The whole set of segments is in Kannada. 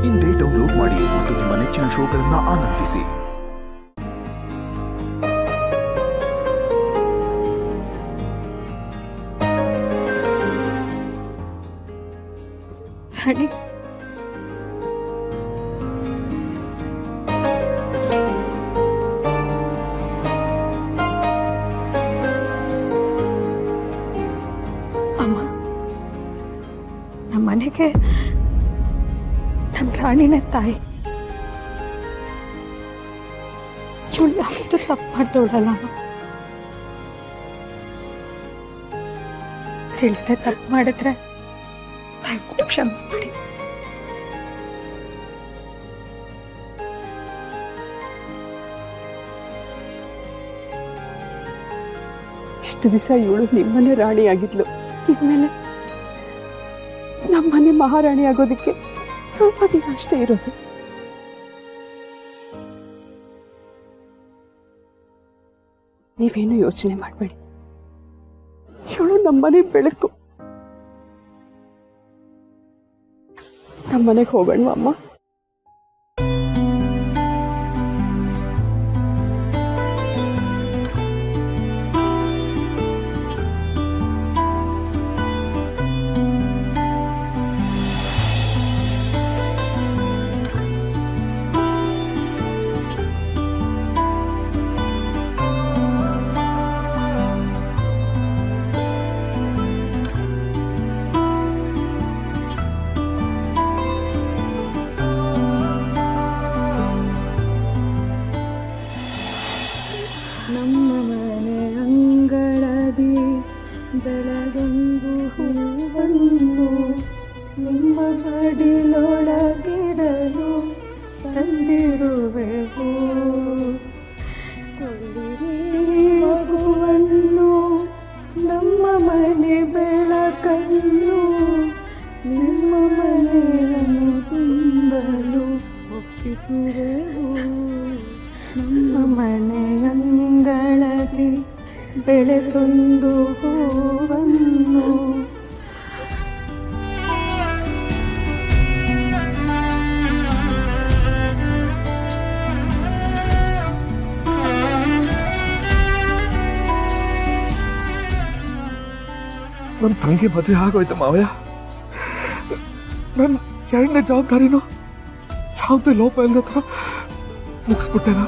ಇಂದೇ ಡೌನ್ಲೋಡ್ ಮಾಡಿ ಮತ್ತು ನಿಮ್ಮ ನೆಚ್ಚಿನ ಶೋಗಳನ್ನು ಆನಂದಿಸಿ. ಹಣಿ ಅಮ್ಮ, ನಮ್ಮನೆಗೆ ನಮ್ಮ ರಾಣಿನೇ ತಾಯಿ. ಇವಳು ಯಾವತ್ತೂ ತಪ್ಪು ಮಾಡ್ದೋಳಲ್ಲ ಅಮ್ಮ. ತಿಳಿದೆ ತಪ್ಪು ಮಾಡಿದ್ರೆ ಕ್ಷಮಿಸ್ಬಿಡಿ. ಇಷ್ಟು ದಿವಸ ಇವಳು ನಿಮ್ಮನೆ ರಾಣಿ ಆಗಿದ್ಲು, ಇನ್ಮೇಲೆ ನಮ್ಮನೆ ಮಹಾರಾಣಿ ಆಗೋದಕ್ಕೆ ಸ್ವಲ್ಪ ದಿನ ಅಷ್ಟೇ ಇರೋದು. ನೀವೇನು ಯೋಚನೆ ಮಾಡಬೇಡಿ, ಇವಳು ನಮ್ಮನೆ ಬೆಳಕು. ನಮ್ಮನೆಗೆ ಹೋಗೋಣ ಅಮ್ಮ. ನಮ್ಮ ಮನೆ ಅಂಗಳದಿ ಬೆಳಗೊಂದು ಹೂವನ್ನು ನಿಮ್ಮ ಬಡಿಲೊಳಗಿಡಲು ತಂದಿರುವೆವು. ಮಗುವನ್ನು ನಮ್ಮ ಮನೆ ಬೆಳಕನ್ನು ನಿಮ್ಮ ಮನೆಯನ್ನು ತುಂಬಲು ಒಪ್ಪಿಸುವೆವು. ನಮ್ಮ ಮನೆ ಅಂಗಳದಿ ಬೆಳೆದೊಂದು ಹೂವನ್ನು ನನ್ನ ತಂಗಿ ಮದುವೆ ಆಗೋಯ್ತು ಮಾವಯ್ಯ. ನನ್ನ ಎರಡನೇ ಜವಾಬ್ದಾರಿನೂ ಯಾವುದೇ ಲೋಪ ಇಲ್ಲದ ಥರ ಮುಗಿಸ್ಬಿಟ್ಟೆನ.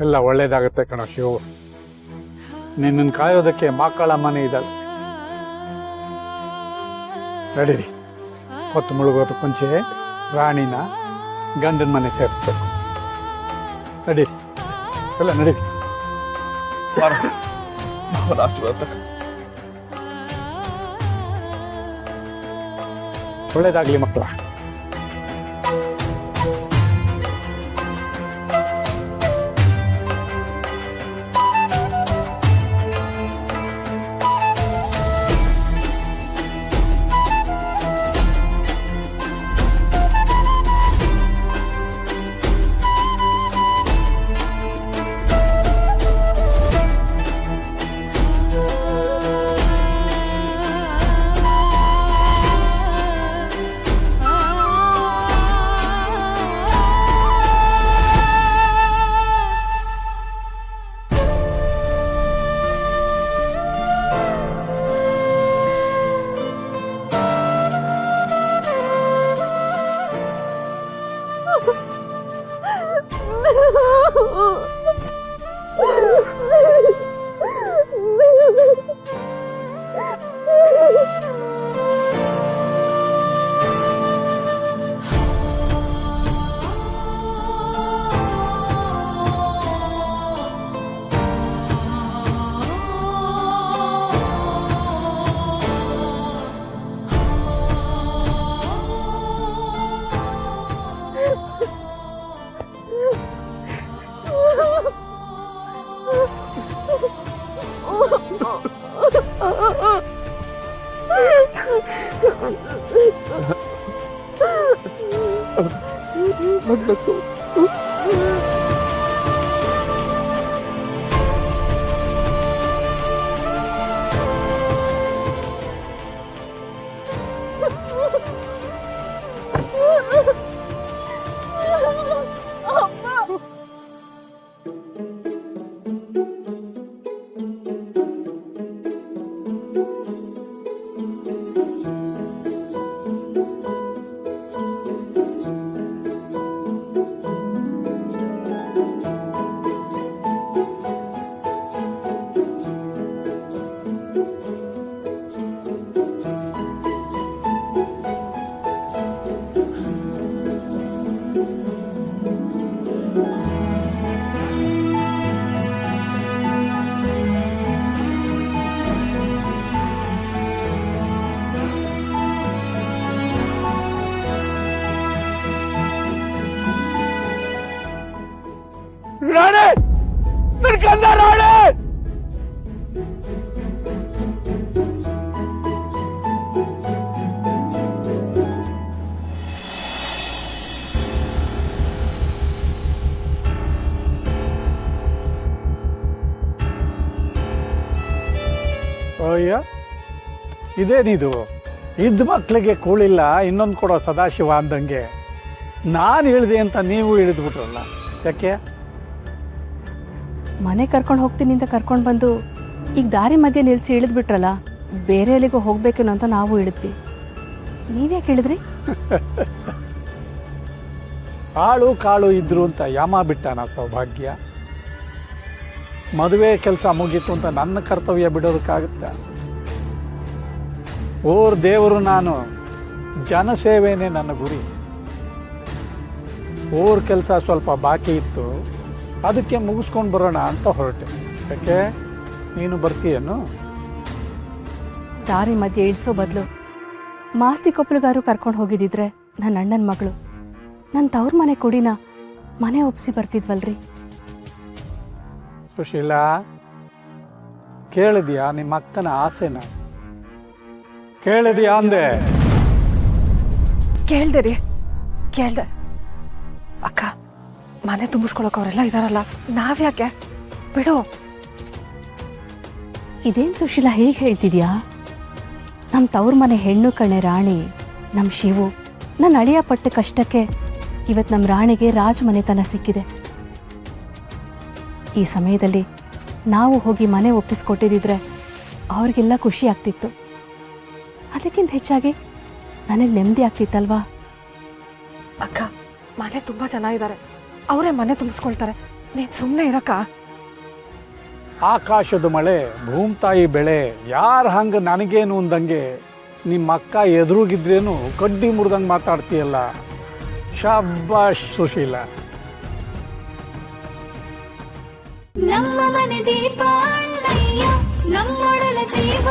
ಎಲ್ಲ ಒಳ್ಳೇದಾಗುತ್ತೆ ಕಣೋ ಶಿವು. ನಿನ್ನನ್ನು ಕಾಯೋದಕ್ಕೆ ಮಕ್ಕಳ ಮನೆ ಇದ್ದಾಳೆ. ನಡೀರಿ, ಹೊತ್ತು ಮುಳುಗೋದಕ್ಕೆ ಮುಂಚೆ ರಾಣಿನ ಗಂಡನ ಮನೆ ಸೇರಿಸ್ಬೇಕು. ನಡೀರಿ, ಎಲ್ಲ ನಡೀರಿ. ಆಶೀರ್ವಾದ. ಒಳ್ಳೇದಾಗ್ಲಿ ಮಕ್ಕಳ. ಅಂದೆ ರಾಣಿ? ಅಯ್ಯ, ಇದೇನಿದು? ಇದ್ದ ಮಕ್ಕಳಿಗೆ ಕೂಳಿಲ್ಲ, ಇನ್ನೊಂದು ಕೊಡೋ ಸದಾಶಿವ ಅಂದಂಗೆ ನಾನು ಹೇಳಿದೆ ಅಂತ ನೀವು ಹಿಡಿದ್ಬಿಟ್ರಲ್ಲ, ಯಾಕೆ? ಮನೆ ಕರ್ಕೊಂಡು ಹೋಗ್ತೀನಿ ಅಂತ ಕರ್ಕೊಂಡು ಬಂದು ಈಗ ದಾರಿ ಮಧ್ಯೆ ನಿಲ್ಲಿಸಿ ಇಳಿದ್ಬಿಟ್ರಲ್ಲ, ಬೇರೆ ಎಲ್ಲಿಗೂ ಹೋಗ್ಬೇಕೇನೋ ಅಂತ ನಾವು ಇಳಿದ್ವಿ. ನೀವ್ಯಾಕೆ ಹೇಳಿದ್ರಿ? ಆಳು ಕಾಳು ಇದ್ರು ಅಂತ ಯಾಮ ಬಿಟ್ಟಾನ ಸೌಭಾಗ್ಯ? ಮದುವೆ ಕೆಲಸ ಮುಗೀತು ಅಂತ ನನ್ನ ಕರ್ತವ್ಯ ಬಿಡೋದಕ್ಕಾಗುತ್ತಾ? ಓರ್ ದೇವರು ನಾನು, ಜನಸೇವೆನೇ ನನ್ನ ಗುರಿ. ಓರ್ ಕೆಲಸ ಸ್ವಲ್ಪ ಬಾಕಿ ಇತ್ತು, ಅದಕ್ಕೆ ಮುಗಿಸ್ಕೊಂಡು ಬರೋಣ ಅಂತ ಹೊರಟೆ. ಯಾಕೆ, ನೀನು ಬರ್ತೀಯೇನು? ದಾರಿ ಮಧ್ಯೆ ಇಳಿಸೋ ಬದಲು ಮಾಸ್ತಿ ಕೊಪ್ಪಲುಗಾರು ಕರ್ಕೊಂಡು ಹೋಗಿದ್ದಿದ್ರೆ ನನ್ನ ಅಣ್ಣನ ಮಗಳು ನನ್ನ ತವ್ರ ಮನೆ ಕುಡಿನ ಮನೆ ಒಪ್ಸಿ ಬರ್ತಿದ್ವಲ್ರಿ. ಸುಶೀಲಾ, ಕೇಳಿದ್ಯಾ ನಿಮ್ಮ ಅಕ್ಕನ ಆಸೆನ? ಕೇಳಿದ್ಯಾ ಅಂದೆ? ಕೇಳ್ದೆ ರೀ, ಕೇಳ್ದೆ. ಅಕ್ಕ, ಮನೆ ತುಂಬಿಸ್ಕೊಳಕ್ ಅವರೆಲ್ಲ ಇದಾರಲ್ಲ, ನಾವ್ಯಾಕೆ? ಬಿಡು. ಇದೇನು ಸುಶೀಲಾ ಹೇಗೆ ಹೇಳ್ತಿದ್ಯಾ? ನಮ್ಮ ತವ್ರ ಮನೆ ಹೆಣ್ಣು ಕಣೆ ರಾಣಿ, ನಮ್ಮ ಶಿವು. ನನ್ನ ಅಳಿಯ ಪಟ್ಟ ಕಷ್ಟಕ್ಕೆ ಇವತ್ತು ನಮ್ಮ ರಾಣಿಗೆ ರಾಜಮನೆತನ ಸಿಕ್ಕಿದೆ. ಈ ಸಮಯದಲ್ಲಿ ನಾವು ಹೋಗಿ ಮನೆ ಒಪ್ಪಿಸ್ಕೊಟ್ಟಿದ್ದಿದ್ರೆ ಅವ್ರಿಗೆಲ್ಲ ಖುಷಿ ಆಗ್ತಿತ್ತು. ಅದಕ್ಕಿಂತ ಹೆಚ್ಚಾಗಿ ನನಗೆ ನೆಮ್ಮದಿ ಆಗ್ತಿತ್ತಲ್ವಾ? ಅಕ್ಕ, ಮನೆ ತುಂಬಾ ಚೆನ್ನಾಗಿದ್ದಾರೆ, ಅವರೇ ಮನೆ ತುಂಬಿಸ್ಕೊಳ್ತಾರೆ. ನೀನ್ ಸುಮ್ಮನೆ ಇರಕ್ಕ. ಆಕಾಶದ ಮಳೆ, ಭೂಮ್ತಾಯಿ ಬೆಳೆ, ಯಾರ ಹಂಗೆ ನನಗೇನು ಅಂದಂಗೆ ನಿಮ್ಮ ಅಕ್ಕ ಎದುರುಗಿದ್ರೇನು ಕಡ್ಡಿ ಮುರಿದಂಗೆ ಮಾತಾಡ್ತೀಯಲ್ಲ. ಶಾಬಾಷ್ ಸುಶೀಲಾ. ನಮ್ಮ ಮನೆ ದೀಪ ಅಣ್ಣಯ್ಯ, ನಮ್ಮೊಡಲ ಜೀವ